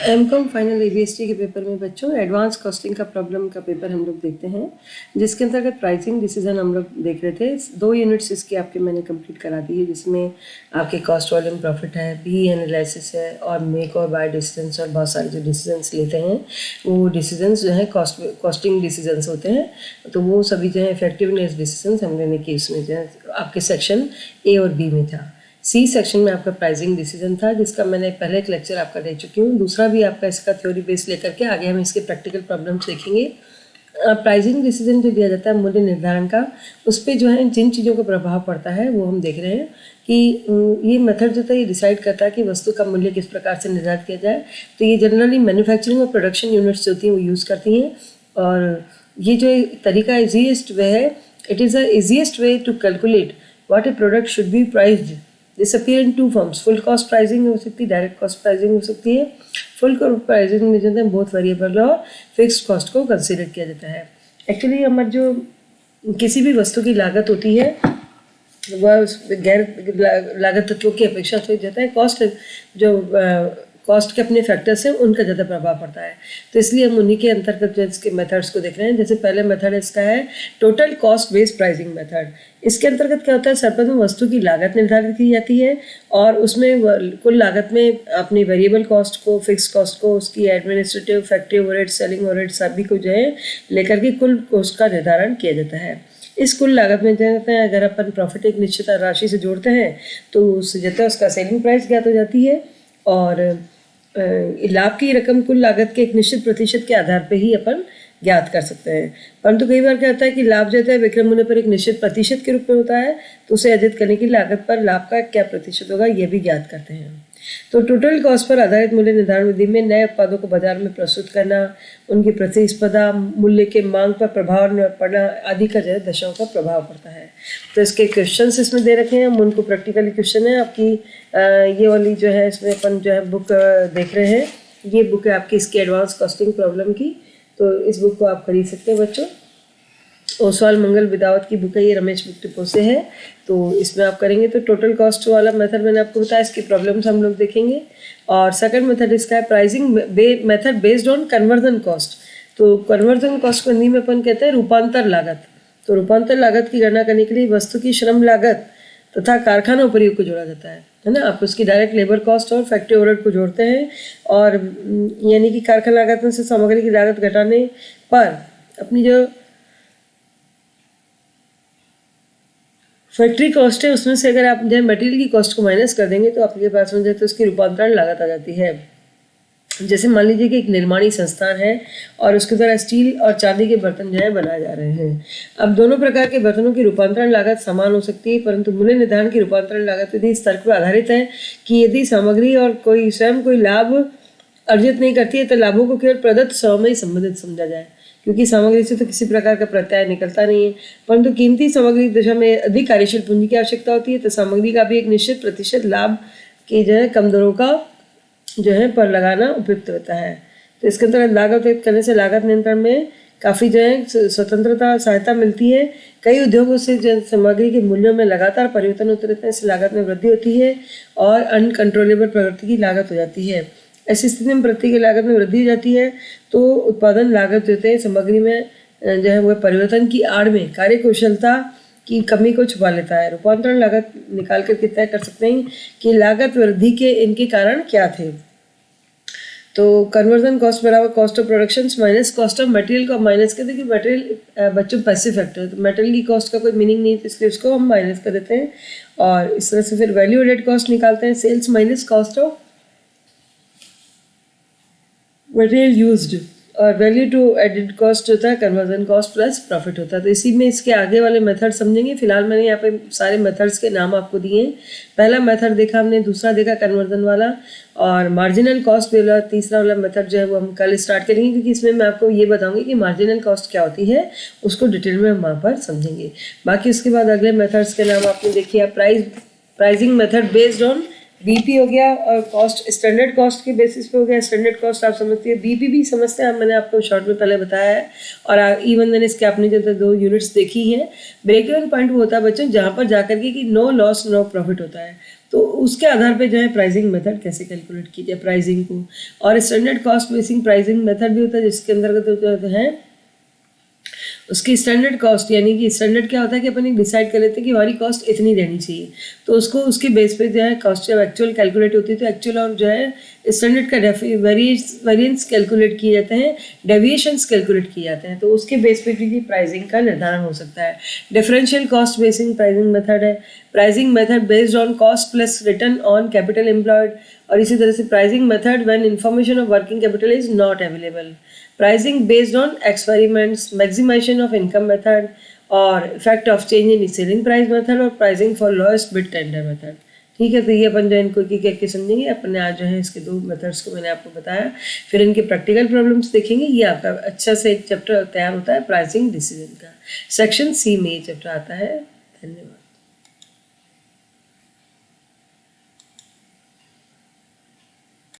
MCom final एबीएसटी के paper में बच्चों एडवांस कॉस्टिंग का प्रॉब्लम का पेपर हम लोग देखते हैं, जिसके अंतर्गत प्राइसिंग डिसीजन हम लोग देख रहे थे। 2 यूनिट्स इसके आपके मैंने कंप्लीट करा दी है, जिसमें आपके कॉस्ट वॉल्यूम प्रॉफिट है, बी एनालिसिस है और मेक और बाय डिसीजंस और बहुत सारे जो डिसीजंस लेते हैं वो डिसीजंस जो है कॉस्टिंग डिसीजंस होते हैं। तो वो सभी जो है इफेक्टिवनेस डिसीजंस हम लेने के उसमें जो है आपके सेक्शन ए और बी में था। सी सेक्शन में आपका प्राइसिंग डिसीजन था, जिसका मैंने पहले एक लेक्चर आपका दे चुकी हूँ। दूसरा भी आपका इसका थ्योरी बेस लेकर के आगे हम इसके प्रैक्टिकल प्रॉब्लम्स देखेंगे। प्राइसिंग डिसीजन जो दिया जाता है मूल्य निर्धारण का, उस पर जो है जिन चीज़ों का प्रभाव पड़ता है वो हम देख रहे हैं कि ये मेथड जो था ये डिसाइड करता है कि वस्तु का मूल्य किस प्रकार से निर्धारित किया जाए। तो ये जनरली मैन्युफैक्चरिंग और प्रोडक्शन यूनिट्स जो होती हैं वो यूज़ करती हैं, और ये जो तरीका ईजीएस्ट वे है, it is the easiest way to calculate what a product should be priced. This appear in 2 forms, full cost pricing हो सकती है, डायरेक्ट कॉस्ट प्राइसिंग हो सकती है। फुल कॉस्ट प्राइसिंग में जो है बोथ वेरिएबल और फिक्स्ड कॉस्ट को कंसीडर किया जाता है। एक्चुअली हमारी जो किसी भी वस्तु की लागत होती है वह गैर लागत तत्वों की अपेक्षा से जाता है कॉस्ट, जो कॉस्ट के अपने फैक्टर्स हैं उनका ज़्यादा प्रभाव पड़ता है। तो इसलिए हम उन्हीं के अंतर्गत जो इसके मेथड्स को देख रहे हैं। जैसे पहले मेथड इसका है total cost based pricing method. इसके अंतर्गत क्या होता है, सर्वप्रथम वस्तु की लागत निर्धारित की जाती है और उसमें कुल लागत में अपनी वेरिएबल कॉस्ट को, फिक्स कॉस्ट को, उसकी administrative, factory overhead, selling overhead सभी को जो है लेकर के कुल कॉस्ट का निर्धारण किया जाता है। इस कुल लागत में जो है अगर अपन प्रॉफिट एक निश्चित राशि से जोड़ते हैं तो उससे जो है उसका सेलिंग प्राइस ज्ञात हो जाती है, और लाभ की रकम कुल लागत के एक निश्चित प्रतिशत के आधार पर ही अपन ज्ञात कर सकते हैं। परंतु कई बार क्या होता है कि लाभ जो है विक्रय मूल्य पर एक निश्चित प्रतिशत के रूप में होता है, तो उसे अर्जित करने की लागत पर लाभ का क्या प्रतिशत होगा ये भी ज्ञात करते हैं। तो टोटल कॉस्ट पर आधारित मूल्य निर्धारण विधि में नए उत्पादों को बाजार में प्रस्तुत करना, उनकी प्रतिस्पर्धा, मूल्य के मांग पर प्रभाव पड़ना आदि का जो है दशाओं का प्रभाव पड़ता है। तो इसके क्वेश्चंस इसमें दे रखे हैं, हम उनको प्रैक्टिकली क्वेश्चन है आपकी ये वाली जो है इसमें अपन जो है बुक देख रहे हैं। ये बुक है आपकी इसकी एडवांस कॉस्टिंग प्रॉब्लम की, तो इस बुक को आप खरीद सकते हैं बच्चों। ओसवाल मंगल विदावत की बुक है, ये रमेश बुक डिपो से है। तो इसमें आप करेंगे तो टोटल कॉस्ट वाला मेथड मैंने आपको बताया, इसकी प्रॉब्लम्स हम लोग देखेंगे। और सेकंड मेथड इसका है pricing method based on conversion cost. तो कन्वर्जन कॉस्ट को हिंदी में अपन कहते हैं रूपांतर लागत। तो रूपांतर लागत की गणना करने के लिए वस्तु की श्रम लागत तथा कारखाना उपयोग को जोड़ा जाता है ना। आप उसकी डायरेक्ट लेबर कॉस्ट और फैक्ट्री ओवरहेड को जोड़ते हैं, और यानी कि कारखाना लागत में से सामग्री की लागत घटाने पर अपनी जो फैक्ट्री कॉस्ट है उसमें से अगर आप जो है मटेरियल की कॉस्ट को माइनस कर देंगे तो आपके पास में जो है तो उसकी रूपांतरण लागत आ जाती है। जैसे मान लीजिए कि एक निर्माणी संस्थान है और उसके द्वारा स्टील और चांदी के बर्तन जो है बनाए जा रहे हैं। अब दोनों प्रकार के बर्तनों की रूपांतरण लागत समान हो सकती है, परंतु मूल्य निर्धारण की रूपांतरण लागत यदि इस तर्क पर आधारित है कि यदि सामग्री और कोई स्वयं कोई लाभ अर्जित नहीं करती है तो लाभों को केवल प्रदत्त सेवा में ही संबंधित समझा जाए, क्योंकि सामग्री से तो किसी प्रकार का प्रत्यय निकलता नहीं है। परंतु कीमती सामग्री दशा में अधिक कार्यशील पूंजी की आवश्यकता होती है, तो सामग्री का भी एक निश्चित प्रतिशत लाभ के जो है कम दरों का जो है पर लगाना उपयुक्त होता है। तो इसके अंतर्गत लागत व्यक्त करने से लागत नियंत्रण में काफ़ी जो है स्वतंत्रता सहायता मिलती है। कई उद्योगों से जो सामग्री के मूल्यों में लगातार परिवर्तन होते रहते हैं, इससे लागत में वृद्धि होती है और अनकंट्रोलेबल प्रगति की लागत हो जाती है। ऐसी स्थिति में प्रति की लागत में वृद्धि हो जाती है तो उत्पादन लागत जो है सामग्री में जो है वह परिवर्तन की आड़ में कार्यकुशलता की कमी को छुपा लेता है। रूपांतरण लागत निकाल कर तय कर सकते हैं कि लागत वृद्धि के इनके कारण क्या थे। तो कन्वर्जन कॉस्ट बराबर cost of production minus cost of material को माइनस कर दें, कि मटेरियल बच्चों पैसिव फैक्टर है, तो मटेरियल की कॉस्ट का कोई मीनिंग नहीं है, तो इसलिए उसको हम माइनस कर देते हैं। और इस तरह से फिर वैल्यू एडेड कॉस्ट निकालते हैं, sales minus cost of material used, और वैल्यू टू एडेड कॉस्ट होता है कन्वर्जन कॉस्ट प्लस प्रॉफिट होता है। तो इसी में इसके आगे वाले मेथड समझेंगे। फिलहाल मैंने यहाँ पे सारे मेथड्स के नाम आपको दिए हैं। पहला मेथड देखा हमने, दूसरा देखा कन्वर्जन वाला, और मार्जिनल कॉस्ट वाला तीसरा वाला मेथड जो है वो हम कल स्टार्ट करेंगे, क्योंकि इसमें मैं आपको ये बताऊंगी कि मार्जिनल कॉस्ट क्या होती है, उसको डिटेल में हम वहाँ पर समझेंगे। बाकी उसके बाद अगले मेथड्स के नाम आपने देखिए, pricing method based on BP हो गया, और कॉस्ट स्टैंडर्ड कॉस्ट के बेसिस पे हो गया। स्टैंडर्ड कॉस्ट आप समझती है, बीपी भी समझते हैं, मैंने आपको शॉर्ट में पहले बताया है। और इवन मैंने इसके आपने जो 2 यूनिट्स देखी हैं। ब्रेक इवन पॉइंट वो होता है बच्चों जहाँ पर जाकर के कि नो लॉस नो प्रॉफिट होता है। तो उसके आधार पे जो है प्राइसिंग मेथड कैसे कैलकुलेट की जाए प्राइसिंग को, और standard cost basing pricing method भी होता है जिसके अंतर्गत जो है उसकी स्टैंडर्ड कॉस्ट, यानी कि स्टैंडर्ड क्या होता है कि अपन एक डिसाइड कर लेते हैं कि हमारी कॉस्ट इतनी रहनी चाहिए, तो उसको उसके बेस पे जो है कॉस्ट जब एक्चुअल कैलकुलेट होती है तो एक्चुअल और जो है स्टैंडर्ड का वेरिएंस कैलकुलेट किए जाते हैं, डेविएशंस कैलकुलेट किए जाते हैं, तो उसके बेस पे भी प्राइसिंग का निर्धारण हो सकता है। Differential cost basing pricing method है, pricing method based on cost plus return on capital employed, और इसी तरह से pricing method when information of working capital is not available, pricing based on experiments, maximization of income method, और effect of change in selling price method, और pricing for lowest bid tender method। ठीक है, तो ये अपन जो इनको एक एक समझेंगे। अपने आज जो है इसके 2 मेथड्स को मैंने आपको बताया, फिर इनके प्रैक्टिकल प्रॉब्लम्स देखेंगे। ये आपका अच्छा से एक चैप्टर तैयार होता है प्राइसिंग डिसीजन का। सेक्शन सी में ये चैप्टर आता है। धन्यवाद।